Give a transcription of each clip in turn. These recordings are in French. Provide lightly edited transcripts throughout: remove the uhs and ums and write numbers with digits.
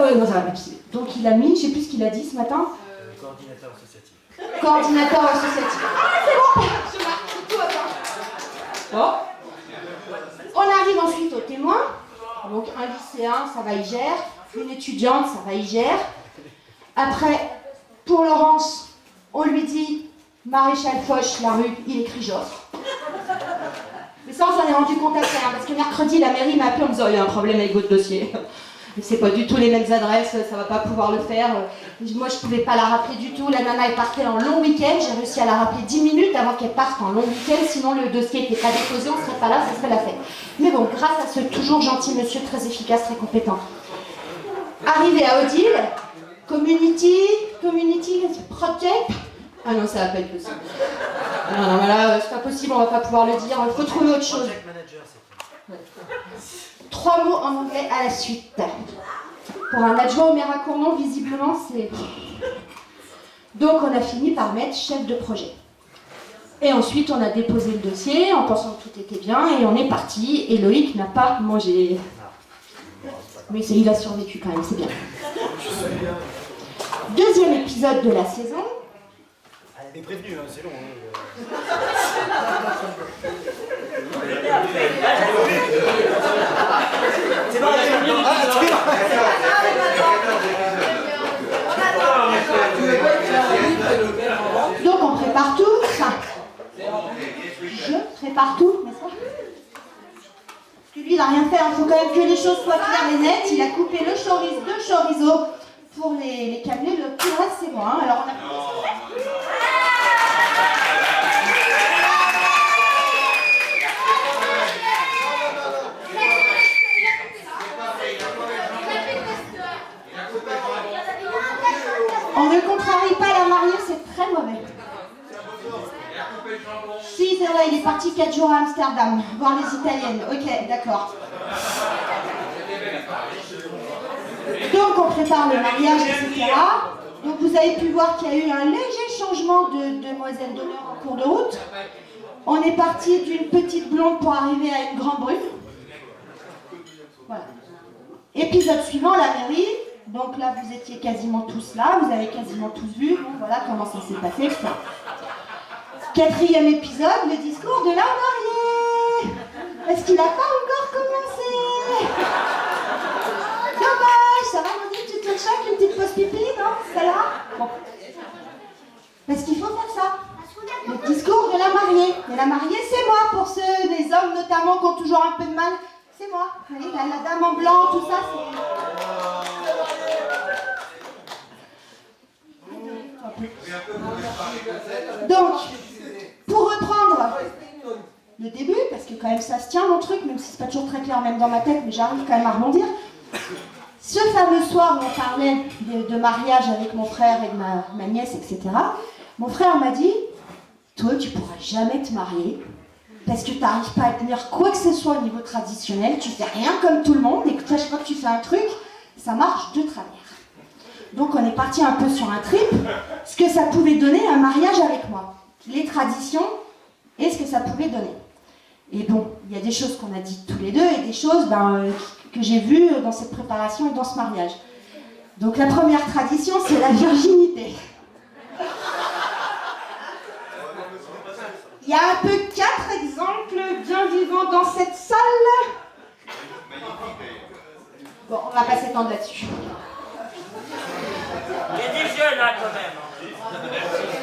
ouais, non, ça va. Donc il a mis, je sais plus ce qu'il a dit ce matin. Coordinateur associatif. Coordinateur associatif. Ah, c'est bon, je marque, tout va bien. Bon. On arrive ensuite au témoin. Donc un lycéen, ça va, il gère. Une étudiante, ça va, il gère. Après, pour Laurence, on lui dit Maréchal Foch, la rue, il écrit Joffre. Mais ça, on s'en est rendu compte après, hein, parce que mercredi, la mairie m'a appelé en me disant il y a un problème avec votre dossier. C'est pas du tout les mêmes adresses, ça va pas pouvoir le faire. Moi, je pouvais pas la rappeler du tout. La nana est partie en long week-end. J'ai réussi à la rappeler 10 minutes avant qu'elle parte en long week-end. Sinon, le dossier n'était pas déposé, on serait pas là, ça serait la fête. Mais bon, grâce à ce toujours gentil monsieur, très efficace, très compétent. Arrivé à Odile, Community Project. Ah non, ça va pas être possible. Non, non, là, c'est pas possible, on va pas pouvoir le dire. Il faut trouver autre chose. Project manager, c'est quoi? 3 mots en anglais à la suite. Pour un adjoint au maire à Cournon, visiblement, c'est... Donc, on a fini par mettre chef de projet. Et ensuite, on a déposé le dossier en pensant que tout était bien et on est parti. Et Loïc n'a pas mangé. Mais il a survécu quand même, c'est bien. Deuxième épisode de la saison. Elle avait prévenu, hein, c'est long. C'est bon, Donc on prépare tout. Enfin, je prépare tout, n'est-ce pas? Parce que lui, il n'a rien fait. Il faut quand même que les choses soient claires et nettes. Il a coupé le chorizo pour les câbler. Tout le reste, c'est moi. Hein. Alors on a... On ne contrarie pas la mariée, c'est très mauvais. Si, c'est vrai, il est parti 4 jours à Amsterdam, voir les Italiennes. Ok, d'accord. Donc on prépare le mariage, etc. Donc vous avez pu voir qu'il y a eu un léger changement de demoiselle d'honneur en cours de route. On est parti d'une petite blonde pour arriver à une grande brune. Voilà. Épisode suivant, la mairie. Donc là, vous étiez quasiment tous là, vous avez quasiment tous vu. Bon, voilà comment ça s'est passé. Quatrième épisode, le discours de la mariée. Est-ce qu'il n'a pas encore commencé? Dommage, ça va, mon dit, tu te choques, une petite pause pipi, non? Celle-là? Bon. Parce qu'il faut faire ça. Le discours de la mariée. Et la mariée, c'est moi, pour ceux, les hommes notamment, qui ont toujours un peu de mal. C'est moi. Vous voyez, la dame en blanc, tout ça, c'est... Donc, pour reprendre le début, parce que quand même ça se tient mon truc, même si c'est pas toujours très clair même dans ma tête, mais j'arrive quand même à rebondir. Ce fameux soir où on parlait de mariage avec mon frère et de ma nièce, etc., mon frère m'a dit « Toi, tu pourras jamais te marier parce que tu n'arrives pas à tenir quoi que ce soit au niveau traditionnel, tu fais rien comme tout le monde, et que chaque fois que tu fais un truc, ça marche de travers. » Donc on est parti un peu sur un trip, ce que ça pouvait donner un mariage avec moi. Les traditions et ce que ça pouvait donner. Et bon, il y a des choses qu'on a dites tous les deux et des choses que j'ai vues dans cette préparation et dans ce mariage. Donc la première tradition, c'est la virginité. Il y a un peu 4 exemples bien vivants dans cette salle. Bon, on va pas s'étendre là-dessus. Il y a des jeunes là quand même.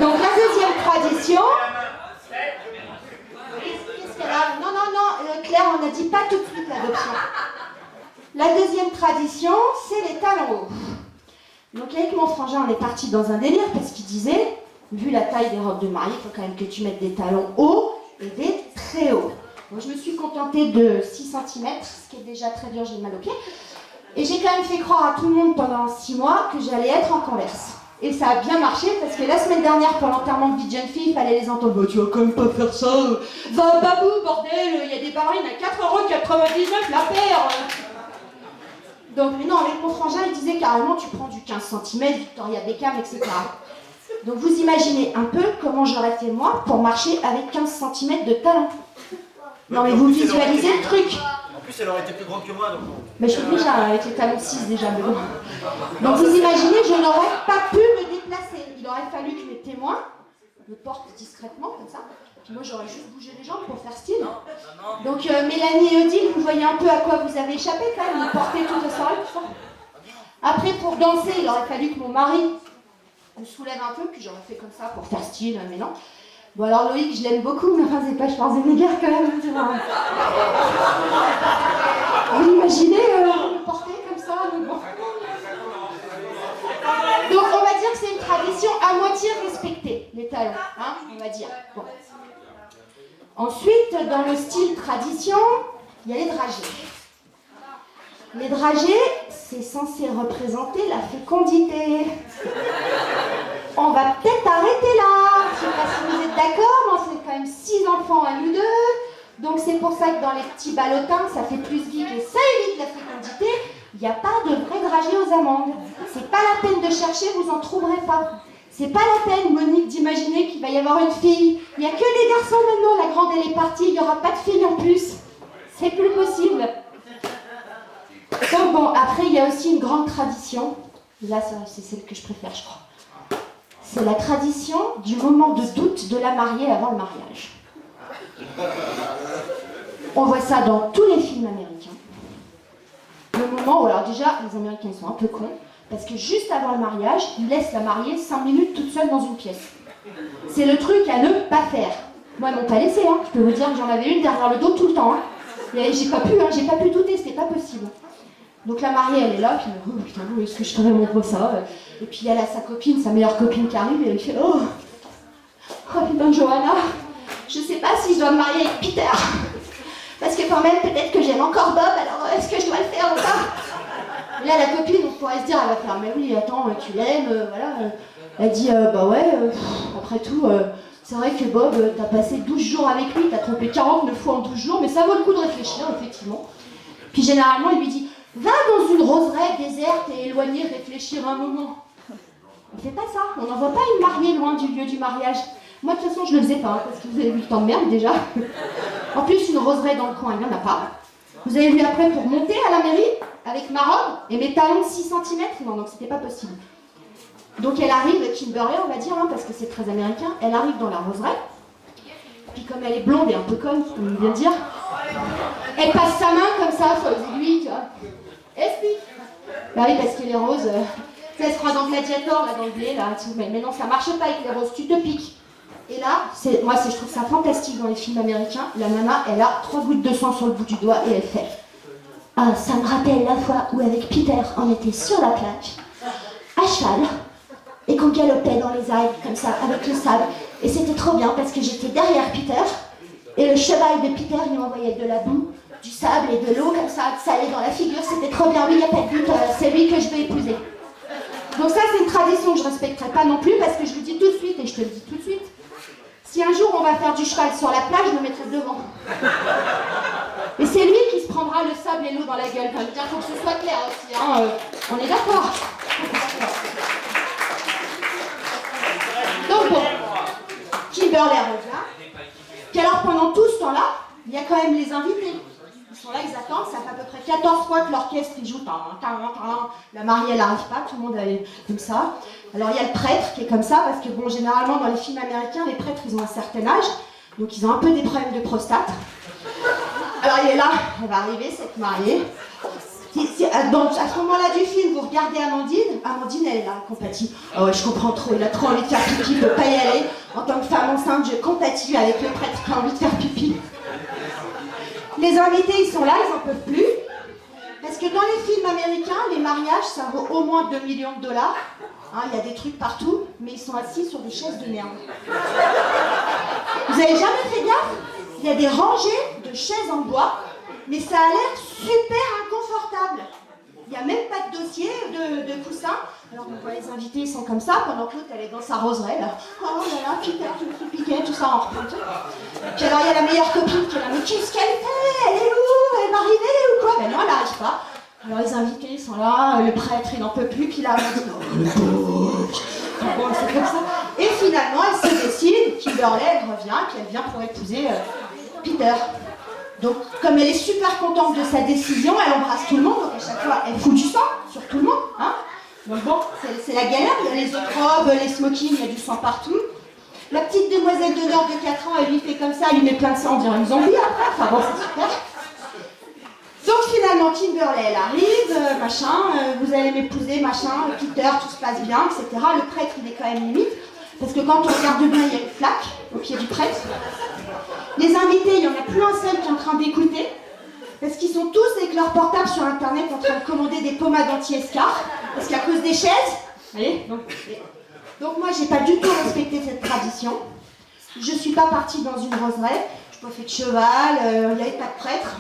Donc la deuxième tradition... Qu'est-ce qu'elle a? Non, Claire, on n'a dit pas tout de suite l'adoption. La deuxième tradition, c'est les talons hauts. Donc avec mon frangin, on est parti dans un délire parce qu'il disait, vu la taille des robes de mariée, il faut quand même que tu mettes des talons hauts et des très hauts. Donc je me suis contentée de 6 cm, ce qui est déjà très dur, j'ai mal aux pieds. Et j'ai quand même fait croire à tout le monde pendant 6 mois que j'allais être en Converse. Et ça a bien marché parce que la semaine dernière, pour l'enterrement de vie de jeune fille, il fallait les entendre. Bah, tu vas quand même pas faire ça. Va, babou, bordel, il y a des ballerines à 4,99€ la paire. Donc, mais non, avec mon frangin, il disait carrément, tu prends du 15 cm, Victoria Beckham, etc. Donc, vous imaginez un peu comment j'aurais fait moi pour marcher avec 15 cm de talons. Non, mais vous visualisez le truc. plus, elle aurait été plus grande que moi, donc bon. Mais je suis déjà avec les talons 6 déjà, mais bon. Donc vous imaginez, je n'aurais pas pu me déplacer. Il aurait fallu que mes témoins me portent discrètement, comme ça. Puis moi, j'aurais juste bougé les jambes pour faire style. Donc Mélanie et Odile, vous voyez un peu à quoi vous avez échappé quand même, vous portez toute la soirée, tout ça. Après, pour danser, il aurait fallu que mon mari me soulève un peu, puis j'aurais fait comme ça pour faire style, mais non. Bon alors Loïc, je l'aime beaucoup, mais enfin c'est pas Schwarzenegger quand même. Vous imaginez me porter comme ça, donc bon. Donc on va dire que c'est une tradition à moitié respectée, les talons, hein, on va dire. Bon. Ensuite, dans le style tradition, il y a les dragées. Les dragées, c'est censé représenter la fécondité. On va peut-être arrêter là. Je ne sais pas si vous êtes d'accord, mais on fait quand même 6 enfants à nous deux. Donc c'est pour ça que dans les petits ballotins, ça fait plus vite et ça évite la fécondité. Il n'y a pas de vrai dragée aux amandes. C'est pas la peine de chercher, vous en trouverez pas. C'est pas la peine, Monique, d'imaginer qu'il va y avoir une fille. Il n'y a que les garçons maintenant, la grande elle est partie, il n'y aura pas de fille en plus. C'est plus possible. Donc bon, après il y a aussi une grande tradition. Là, c'est celle que je préfère, je crois. C'est la tradition du moment de doute de la mariée avant le mariage. On voit ça dans tous les films américains. Le moment où, alors déjà, les Américains sont un peu cons, parce que juste avant le mariage, ils laissent la mariée 5 minutes toute seule dans une pièce. C'est le truc à ne pas faire. Moi, ils m'ont pas laissé, hein. Je peux vous dire que j'en avais une derrière le dos tout le temps. Hein. Et j'ai pas pu douter, c'était pas possible. Donc la mariée, elle est là, puis oh putain, où est-ce que je ferais mon beau ça? Et puis elle a sa copine, sa meilleure copine qui arrive, et elle fait oh putain, Johanna, je sais pas si je dois me marier avec Peter. Parce que quand même, peut-être que j'aime encore Bob, alors est-ce que je dois le faire ou pas? Là, la copine, on pourrait se dire, elle va faire, mais oui, attends, tu l'aimes, voilà. Elle dit, bah ouais, après tout, c'est vrai que Bob, t'as passé 12 jours avec lui, t'as trompé 49 fois en 12 jours, mais ça vaut le coup de réfléchir, effectivement. Puis généralement, il lui dit, va dans une roseraie déserte et éloignée, réfléchir un moment. On fait pas ça, on n'envoie pas une mariée loin du lieu du mariage. Moi, de toute façon, je le faisais pas, hein, parce que vous avez vu le temps de merde déjà. En plus, une roseraie dans le coin, il n'y en a pas. Vous avez vu après pour monter à la mairie, avec ma robe et mes talons de 6 cm, non, donc c'était pas possible. Donc elle arrive, Kimberly, on va dire, hein, parce que c'est très américain, elle arrive dans la roseraie, puis comme elle est blonde et un peu conne, comme on vient de dire, elle passe sa main comme ça sur les aiguilles, tu vois. Explique. Bah oui, parce que les roses, elle se croit dans Gladiator, là, dans le blé, là, tout, mais non, ça marche pas avec les roses, tu te piques. Et là, je trouve ça fantastique dans les films américains, la nana, elle a 3 gouttes de sang sur le bout du doigt et elle fait « Ah, ça me rappelle la fois où avec Peter, on était sur la plage, à cheval, et qu'on galopait dans les algues, comme ça, avec le sable. Et c'était trop bien parce que j'étais derrière Peter, et le cheval de Peter, il m'envoyait de la boue, du sable et de l'eau, comme ça allait dans la figure, c'était trop bien, oui, il n'y a pas de doute, c'est lui que je vais épouser. » Donc ça, c'est une tradition que je ne respecterai pas non plus, parce que je vous dis tout de suite, et je te le dis tout de suite, si un jour on va faire du cheval sur la plage, je me mettrai devant. Et c'est lui qui se prendra le sable et l'eau dans la gueule. Enfin, il faut que ce soit clair aussi, hein. On est d'accord. Donc bon, Kimberly revient. Puis alors pendant tout ce temps-là, il y a quand même les invités. Ils sont là, ils attendent, ça fait à peu près 14 fois que l'orchestre il joue. La mariée elle n'arrive pas, tout le monde est comme ça. Alors il y a le prêtre qui est comme ça, parce que bon, généralement dans les films américains, les prêtres ils ont un certain âge, donc ils ont un peu des problèmes de prostate. Alors il est là, elle va arriver, cette mariée. Donc à ce moment-là du film, vous regardez Amandine, elle est là, elle compatit. Oh ouais, je comprends trop, il a trop envie de faire pipi, il ne peut pas y aller. En tant que femme enceinte, je compatis avec le prêtre qui a envie de faire pipi. Les invités, ils sont là, ils n'en peuvent plus. Parce que dans les films américains, les mariages, ça vaut au moins 2 millions de dollars. Hein, il y a des trucs partout, mais ils sont assis sur des chaises de merde. Vous avez jamais fait gaffe? Il y a des rangées de chaises en bois, mais ça a l'air super inconfortable. Il n'y a même pas de dossier, de coussin. Alors on voit les invités, ils sont comme ça, pendant que l'autre, elle est dans sa roseraie, là. Oh là là, Peter, je me suis piqué, tout ça en reprend. Puis alors il y a la meilleure copine qui est là, mais qu'est-ce qu'elle fait? Elle est où? Elle va arriver ou quoi? Ben non, elle n'arrive pas. Alors les invités, ils sont là, le prêtre, il n'en peut plus, puis là, on dit, oh, le pauvre. Bon, c'est comme ça. Et finalement, elle se décide, Kimberly, elle revient, puis elle vient pour épouser Peter. Donc, comme elle est super contente de sa décision, elle embrasse tout le monde, donc à chaque fois, elle fout du sang sur tout le monde. Hein. Donc bon, c'est la galère, il y a les autres robes, les smokings, il y a du sang partout. La petite demoiselle d'honneur de 4 ans, elle lui fait comme ça, elle lui met plein de sang, on dirait une zombie après. Enfin bon, c'est super. Donc finalement, Kimberly, elle arrive, vous allez m'épouser, machin, Peter, tout se passe bien, etc. Le prêtre, il est quand même limite, parce que quand on regarde bien, il y a une flaque au pied du prêtre. Les invités, il n'y en a plus un seul qui est en train d'écouter, parce qu'ils sont tous avec leur portable sur internet en train de commander des pommades anti-escarres, parce qu'à cause des chaises, voyez, donc moi, j'ai pas du tout respecté cette tradition. Je suis pas partie dans une roseraie, je n'ai pas fait de cheval, il n'y avait pas de prêtre.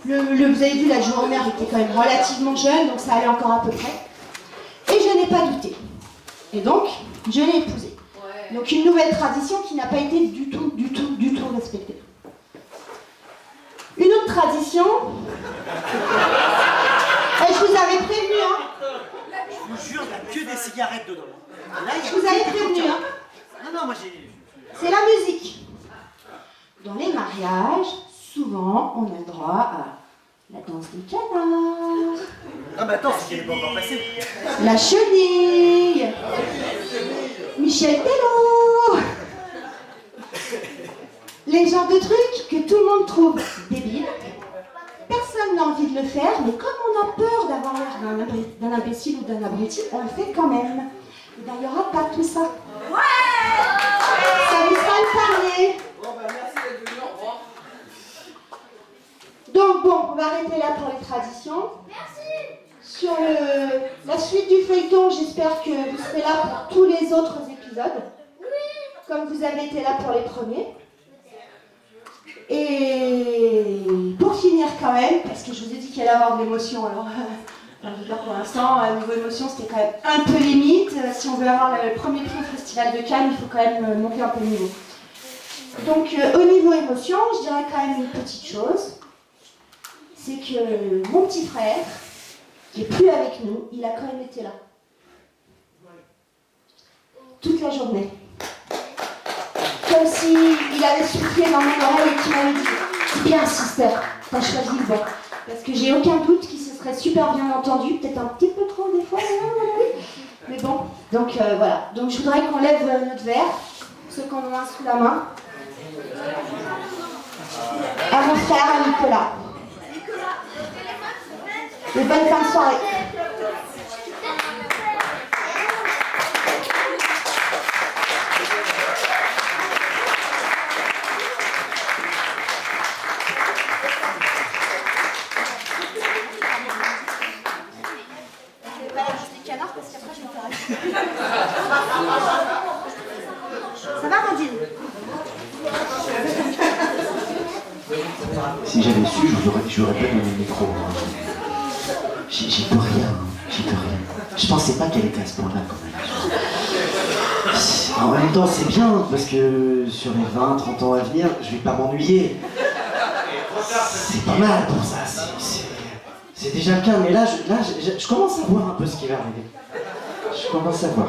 Vous avez vu, la journée était quand même relativement jeune, donc ça allait encore à peu près. Et je n'ai pas douté. Et donc, je l'ai épousée. Donc une nouvelle tradition qui n'a pas été du tout respectée. Une autre tradition... Et je vous avais prévenu, hein. Je vous jure, il n'y a que des cigarettes dedans. Là, Je vous avais prévenu, hein. Non, moi j'ai... C'est la musique. Dans les mariages, souvent, on a le droit à la danse des canards. Ah, mais attends, c'est qu'elle n'est pas encore passée. La chenille. Michel Tello. Les genres de trucs que tout le monde trouve débiles. Personne n'a envie de le faire, mais comme on a peur d'avoir l'air d'un imbécile ou d'un abruti, on le fait quand même. Et ben, il n'y aura pas tout ça. Ouais. Ça vous sera épargné. Donc bon, on va arrêter là pour les traditions. Merci. Sur la suite du feuilleton, j'espère que vous serez là pour tous les autres épisodes. Oui. Comme vous avez été là pour les premiers. Et pour finir quand même, parce que je vous ai dit qu'il allait y avoir de l'émotion, alors je veux dire pour l'instant, niveau émotion, c'était quand même un peu limite. Si on veut avoir le premier prix au Festival de Cannes, il faut quand même monter un peu le niveau. Donc au niveau émotion, je dirais quand même une petite chose. C'est que mon petit frère, qui n'est plus avec nous, il a quand même été là. Toute la journée. Comme s'il avait soufflé dans mon oreille et qu'il m'avait dit « C'est bien, sister, t'as choisi le bon. » Parce que j'ai aucun doute qu'il se serait super bien entendu, peut-être un petit peu trop des fois, mais bon. Donc voilà. Donc je voudrais qu'on lève notre verre, ceux qu'on a un sous la main. À mon frère, à Nicolas. Et bonne fin de soirée. Ça va, Mandine? Si j'avais su, je n'aurais pas donné le micro. J'y peux rien, Je pensais pas qu'elle était à ce point-là quand même. En même temps, c'est bien, parce que sur les 20-30 ans à venir, je vais pas m'ennuyer. C'est pas mal pour ça, c'est déjà le cas, mais là, je commence à voir un peu ce qui va arriver. Je commence à voir.